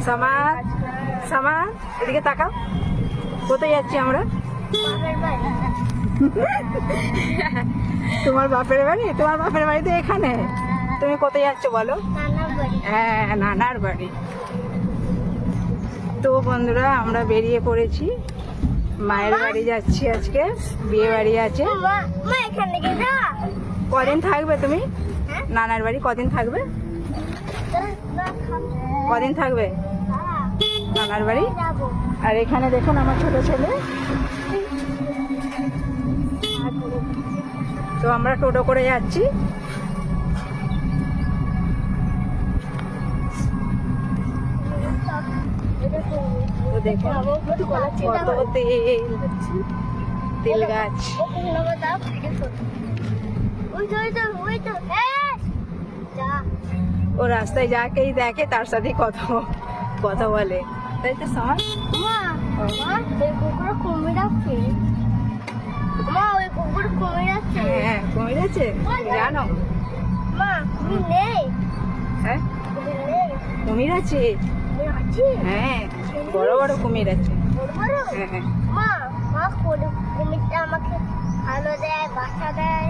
সামাদ, সামাদ, এদিকে তাকাও। কোথায় যাচ্ছি আমরা? তোমার বাপের বাড়ি? তোমার বাপের বাড়ি তো এখানে। তুমি কোথায় যাচ্ছ বলো? হ্যাঁ, নানার বাড়ি। তো বন্ধুরা, আমরা বেরিয়ে পড়েছি, মায়ের বাড়ি যাচ্ছি আজকে, বিয়ে বাড়ি আছে। কদিন থাকবে তুমি নানার বাড়ি? কদিন থাকবে? কদিন থাকবে নানার বাড়ি? আর এখানে দেখুন আমার ছোট ছেলে। তো আমরা টোটো করে যাচ্ছি। তো দেখুন কত তেল গাছ। ও রাস্তায় যাকেই দেখে তার সাথে কথা বলে, তাই তো? সামান হ্যাঁ, কুমির আছে জানো? হ্যাঁ, কুমির আছে। হ্যাঁ, বড় বড় কুমির আছে। হ্যাঁ, কুমিরটা আমাকে ভালো দেয়, বাচ্চা দেয়।